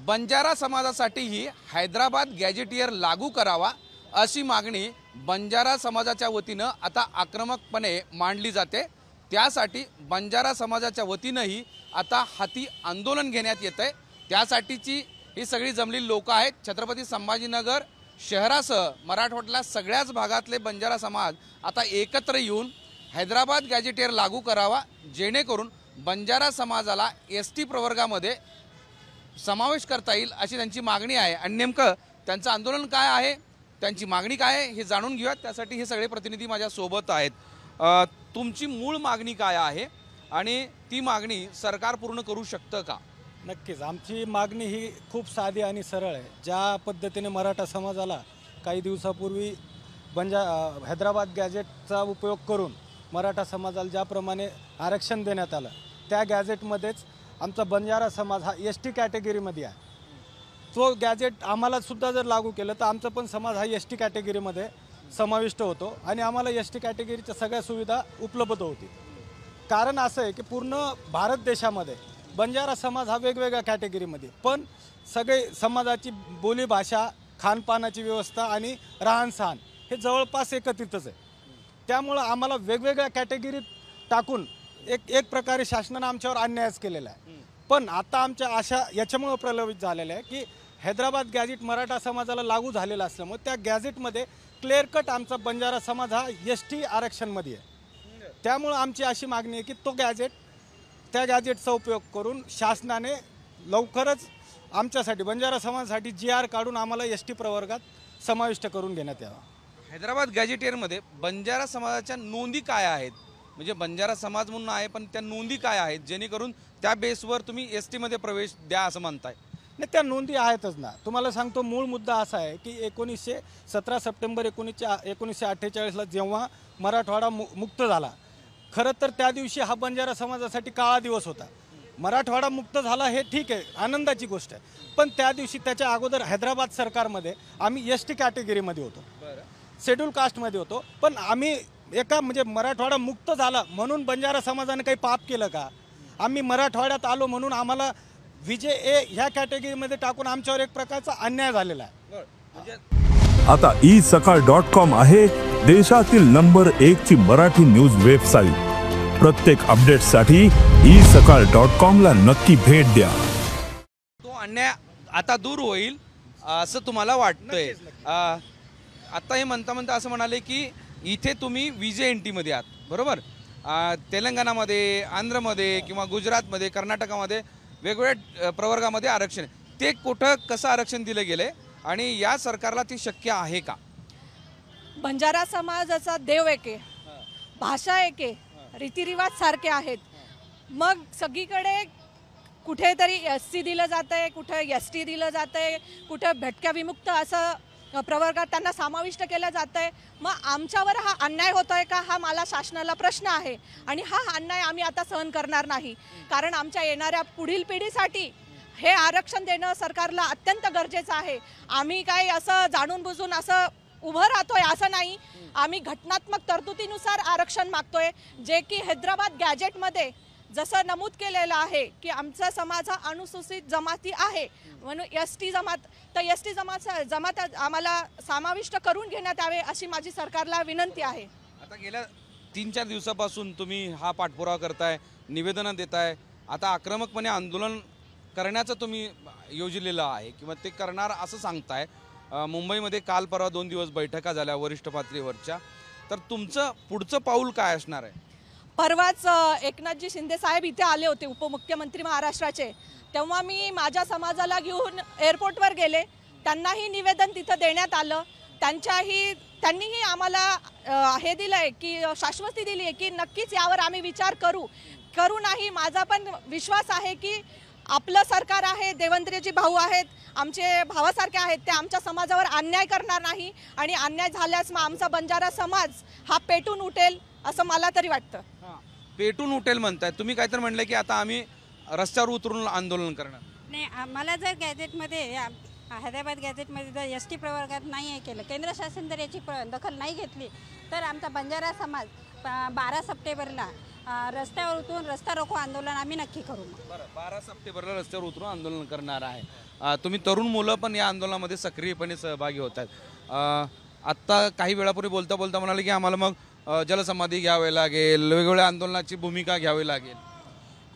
Banjara समाजासाठीही Hyderabad gazetteer लागू करावा अशी मागणी बंजारा समाजाच्या वतीनं आता आक्रमकपणे मांडली जाते। त्यासाठी बंजारा समाजाच्या वतीनंही आता हाती आंदोलन घेण्यात येतंय। त्यासाठीची ही सगळी जमलेली लोक आहेत। छत्रपती संभाजीनगर शहरासह मराठवाड्यातल्या सगळ्याच भागातले बंजारा समाज आता एकत्र येऊन हैदराबाद गॅजेटियर लागू करावा, जेणेकरून बंजारा समाजाला एसटी प्रवर्गामध्ये समावेश करता येईल अशी त्यांची मागणी आहे। आणि नेमकं त्यांचं आंदोलन काय आहे, त्यांची मागणी काय आहे हे जाणून घेऊयात। त्यासाठी हे सगळे प्रतिनिधी माझ्या सोबत आहेत। तुमची मूळ मागणी काय आहे आणि ती मागणी सरकार पूर्ण करू शकतं का? नक्कीच आमची मागणी ही खूप साधी आणि सरळ आहे। ज्या पद्धतीने मराठा समाजाला काही दिवसापूर्वी हैदराबाद गॅजेटचा उपयोग करून मराठा समाजाला ज्याप्रमाणे आरक्षण देण्यात आलं, त्या गॅजेटमध्येच आमचा बंजारा समाज हा एसटी कॅटेगरीमध्ये आहे। तो गॅजेट आम्हाला सुद्धा जर लागू केलं तर आमचा पण समाज हा एसटी कॅटेगरीमध्ये समाविष्ट होतो आणि आम्हाला एसटी कॅटेगरीच्या सगळ्या सुविधा उपलब्ध होतील। कारण असं आहे की पूर्ण भारत देशामध्ये बंजारा समाज हा वेगवेगळ्या कॅटेगरीमध्ये, पण सगळे समाजाची बोली भाषा, खानपानाची व्यवस्था आणि राहणसहान हे जवळपास एकत्रितच आहे। त्यामुळं आम्हाला वेगवेगळ्या कॅटेगरीत टाकून एक प्रकारे शासनाने आमच्यावर अन्यायच केलेला आहे। पण आता आमच्या आशा याच्यामुळे प्रलंबित झालेल्या आहे की हैदराबाद गॅजेट मराठा समाजाला लागू झालेला असल्यामुळे त्या गॅजेटमध्ये क्लिअर कट आमचा बंजारा समाज हा एसटी आरक्षणमध्ये आहे। त्यामुळं आमची अशी मागणी आहे की त्या गॅजेटचा उपयोग करून शासनाने लवकरच आमच्यासाठी बंजारा समाजासाठी GR काढून आम्हाला एसटी प्रवर्गात समाविष्ट करून घेण्यात यावा। हैदराबाद गॅजेटियरमध्ये बंजारा समाजाच्या नोंदी काय आहेत? म्हणजे बंजारा समाज म्हणून आहे, पण त्या नोंदी काय आहेत जेणेकरून त्या बेसवर तुम्ही एसटी मध्ये प्रवेश द्या असं म्हणताय? नाही, त्या नोंदी आहेतच ना। तुम्हाला सांगतो, मूळ मुद्दा असा आहे की 17 सप्टेंबर 1948ला जेव्हा मराठवाडा मुक्त झाला, खरं तर त्या दिवशी हा बंजारा समाजासाठी काळा दिवस होता। मराठवाडा मुक्त झाला हे ठीक आहे, आनंदाची गोष्ट आहे, पण त्या दिवशी त्याच्या अगोदर हैदराबाद सरकारमध्ये आम्ही एसटी कॅटेगरीमध्ये होतो, शेड्यूल कास्टमध्ये होतो। पण आम्ही म्हणजे मराठवाडा मुक्त झाला म्हणून बंजारा समाजाने काही पाप केलं का? आम्ही मराठवाड्यात आलो म्हणून आम्हाला VJA ह्या कॅटेगरीमध्ये टाकून आमच्यावर एक प्रकारचा अन्याय झालेला आहे। आता isakal.com आहे देशातील नंबर 1 ची मराठी न्यूज वेबसाईट। प्रत्येक अपडेटसाठी isakal.com ला नक्की भेट द्या। तो अन्याय आता दूर होईल असं तुम्हाला वाटतंय? आता हे म्हणता असं म्हणाले की इथे तुम्ही VJNT मध्ये आहात, बरोबर? तेलंगणामध्ये, आंध्रमध्ये किंवा गुजरातमध्ये, कर्नाटकामध्ये वेगवेगळ्या प्रवर्गामध्ये आरक्षण, ते कुठं कसं आरक्षण दिलं गेले आणि या सरकारला ती शक्य आहे का? बंजारा समाजाचा देव एक आहे, भाषा एक आहे, रीतिरिवाज सारखे आहेत। मग सगळीकडे कुठेतरी SC दिलं जातंय, कुठे ST दिलं जातंय, कुठे भटक्या विमुक्त असं प्रवर्गात त्यांना समाविष्ट केलं जातंय। मग आमच्यावर हा अन्याय होतोय का, हा मला शासनाला प्रश्न आहे। आणि हा अन्याय आम्ही आता सहन करणार नाही, कारण आमच्या येणाऱ्या पुढील पिढीसाठी हे आरक्षण देणं सरकारला अत्यंत गरजेचं आहे। आम्ही काय असं जाणून बुजून असं उभं राहतोय असं नाही, आम्ही घटनात्मक तरतुदीनुसार आरक्षण मागतोय, जे की हैदराबाद गॅजेटमध्ये जसं नमूद केलेलं आहे की आमचा समाज हा अनुसूचित जमाती आहे म्हणून ST जमात, तर ST जमात आम्हाला समाविष्ट करून घेण्यात यावे अशी माझी सरकारला विनंती आहे। आता गेल्या 3-4 दिवसापासून तुम्ही हा पाठपुरावा करताय, निवेदनं देताय, आता आक्रमकपणे आंदोलन करण्याचं तुम्ही योजलेलं आहे किंवा ते करणार असं सांगताय। मुंबईमध्ये काल परवा 2 दिवस बैठका झाल्या वरिष्ठ पातळीवरच्या, तर तुमचं पुढचं पाऊल काय असणार आहे? परवाच एकनाथजी शिंदे साहेब इथे आले होते, उपमुख्यमंत्री महाराष्ट्राचे, तेव्हा मी माझ्या समाजाला घेऊन एअरपोर्टवर गेले, त्यांनाही निवेदन तिथं देण्यात आलं। त्यांनीही आम्हाला हे दिलंय की शाश्वती दिली आहे की नक्कीच यावर आम्ही विचार करू नाही। माझा पण विश्वास आहे की आपलं सरकार आहे, देवेंद्रजी भाऊ आहेत, आमचे भावासारखे आहेत, ते आमच्या समाजावर अन्याय करणार नाही आणि अन्याय झाल्यास मग आमचा बंजारा समाज हा पेटून उठेल असं मला तरी वाटतं। पेटून उठेल म्हणताय तुम्ही, काहीतरी म्हणलं की आता आम्ही रस्त्यावर उतरून आंदोलन करणार? नाही, आम्हाला जर गॅजेटमध्ये हैदराबाद गॅजेटमध्ये जर ST प्रवर्गात नाही केलं, केंद्र शासन जर याची दखल नाही घेतली, तर आमचा बंजारा समाज 12 सप्टेंबरला रस्त्यावर उतरून रस्ता रोको आंदोलन आम्ही नक्की करू. बरं, 12 सप्टेंबरला रस्त्यावर उतरून आंदोलन करणार आहे. तुम्ही तरुण मुलं पण या आंदोलनामध्ये सक्रियपणे सहभागी होत आहेत. आत्ता काही वेळापूर्वी बोलता बोलता म्हणाले की आम्हाला मग जलसमाधी घ्यावी लागेल, वेगवेगळ्या आंदोलनाची भूमिका घ्यावी लागेल.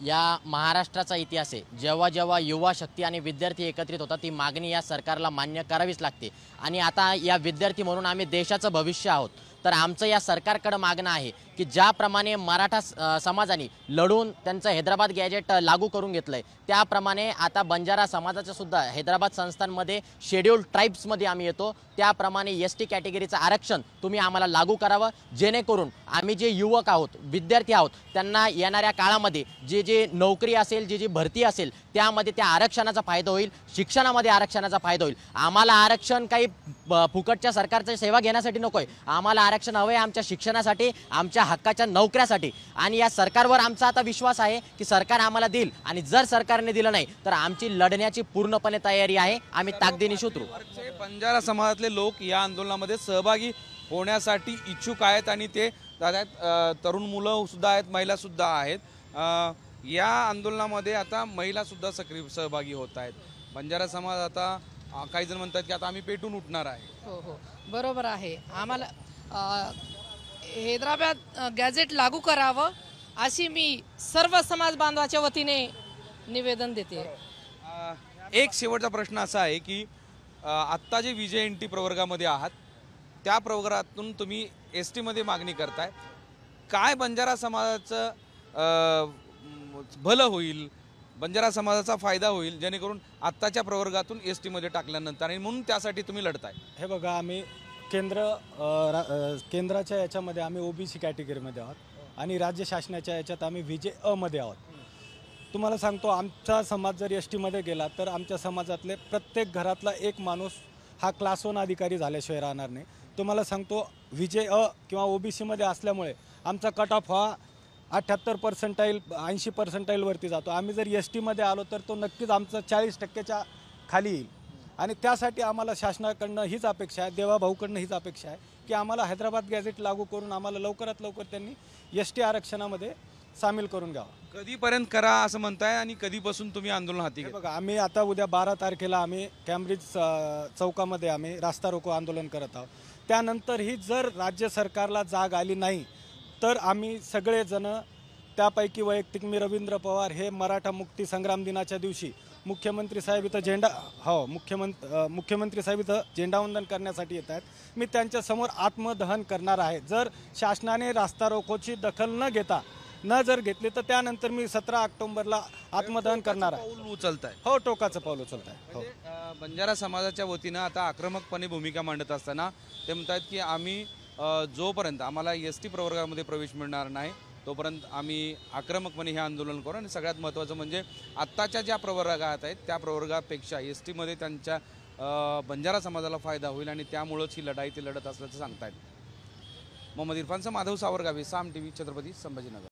या महाराष्ट्राचा इतिहास आहे. जेव्हा जेव्हा युवा शक्ती आणि विद्यार्थी एकत्रित होतात ती मागणी या सरकारला मान्य करावीच लागते. आणि आता या विद्यार्थी म्हणून आम्ही देशाचं भविष्य आहोत. तर आमचं या सरकारकडे मागणं आहे की ज्याप्रमाणे मराठा समाजाने लढून त्यांचं हैदराबाद गॅजेट लागू करून घेतलं आहे, त्याप्रमाणे आता बंजारा समाजाचं सुद्धा हैदराबाद संस्थांमध्ये शेड्यूल्ड ट्राईब्समध्ये आम्ही येतो. त्याप्रमाणे ST कॅटेगरीचं आरक्षण तुम्ही आम्हाला लागू करावं, जेणेकरून आम्ही जे युवक आहोत, विद्यार्थी आहोत, त्यांना येणाऱ्या काळामध्ये जे नोकरी असेल, जी भरती असेल, त्यामध्ये त्या आरक्षणाचा फायदा होईल. शिक्षणामध्ये आरक्षणाचा फायदा होईल. आम्हाला आरक्षण काही फुकटच्या सरकारची सेवा घेण्यासाठी नको आहे. आम्हाला आरक्षण हवं आहे आमच्या शिक्षणासाठी, आमच्या हक्काच्या नोकऱ्यासाठी. आणि या सरकारवर आमचा आता विश्वास आहे की सरकार आम्हाला देईल. आणि जर सरकारने दिलं नाही तर आमची लढण्याची पूर्णपणे तयारी आहे. आम्ही ताकदीनिशी उतरू. बंजारा समाजातले लोक या आंदोलनामध्ये सहभागी होण्यासाठी इच्छुक आहेत आणि ते तरुण मुलं सुद्धा आहेत, महिला सुद्धा आहेत. या आंदोलनामध्ये आता महिला सुद्धा सक्रिय सहभागी होत आहेत. बंजारा समाज आता काही जण म्हणतात की आता आम्ही पेटून उठणार आहे. हो हो, बरोबर आहे. आम्हाला हैदराबाद गॅझेट लागू करावं अशी मी सर्व समाज बांधवाच्या वतीने निवेदन देते. एक शेवटचा प्रश्न असा आहे की आत्ता जे VJNT प्रवर्गामध्ये आहात त्या प्रवर्गातून तुम्ही ST मध्ये मागणी करताय. काय बंजारा समाजाचं भलं होईल, बंजारा समाजाचा फायदा होईल जेणेकरून आत्ताच्या प्रवर्गातून ST मध्ये टाकल्यानंतर, आणि म्हणून त्यासाठी तुम्ही लढताय? हे बघा, आम्ही केंद्राच्या याच्यामध्ये आम्ही OBC कॅटेगरीमध्ये आहोत आणि राज्य शासनाच्या याच्यात आम्ही VJA मध्ये आहोत. तुम्हाला सांगतो, आमचा समाज जर ST मध्ये गेला तर आमच्या समाजातले प्रत्येक घरातला एक माणूस हा क्लास 1 अधिकारी झाल्याशिवाय राहणार नाही. तुम्हाला सांगतो, VJA किंवा OBC मध्ये असल्यामुळे आमचा कट ऑफ हा 78% 80% वरती जातो. आम्ही जर ST मध्ये आलो तर तो नक्कीच आमचा 40% खाली येईल. आणि त्यासाठी आम्हाला शासनाकडनं हीच अपेक्षा आहे, देवाभाऊकडनं हीच अपेक्षा आहे की आम्हाला हैदराबाद गॅझेट लागू करून आम्हाला लवकरात लवकर त्यांनी ST आरक्षणामध्ये सामील करून घ्यावं. कधीपर्यंत करा असं म्हणताय आणि कधीपासून तुम्ही आंदोलन हाती घ्या? बघा, आम्ही आता उद्या 12 तारखेला आम्ही कॅम्ब्रिज चौकामध्ये आम्ही रास्ता रोको आंदोलन करत आहोत. त्यानंतरही जर राज्य सरकारला जाग आली नाही तर आम्ही सगळेजण, त्यापैकी वैयक्तिक मी रवींद्र पवार, हे मराठा मुक्ती संग्राम दिनाच्या दिवशी मुख्यमंत्री साहेब इथं मुख्यमंत्री साहेब इथं झेंडावंदन करण्यासाठी येत आहेत. मी त्यांच्यासमोर आत्मदहन करणार आहे. जर शासनाने रास्ता रोकोची दखल न जर घेतली तर त्यानंतर मी 17 ऑक्टोबरला आत्मदहन करणार आहे. पाऊल उचलत आहे. हो, टोकाचं पाऊल उचलत आहे. हो. बंजारा समाजाच्या वतीनं आता आक्रमकपणे भूमिका मांडत असताना ते म्हणतात की आम्ही जोपर्यंत आम्हाला ST प्रवर्गामध्ये प्रवेश मिळणार नाही तोपर्यंत आम्ही आक्रमकपणे हे आंदोलन करू. आणि सगळ्यात महत्त्वाचं म्हणजे आत्ताच्या ज्या प्रवर्गात आहेत त्या प्रवर्गापेक्षा ST मध्ये त्यांच्या बंजारा समाजाला फायदा होईल आणि त्यामुळंच ही लढाई ते लढत असल्याचं सांगतायत. मोहम्मद इरफानचा माधव सावरगावे, साम TV, छत्रपती संभाजीनगर.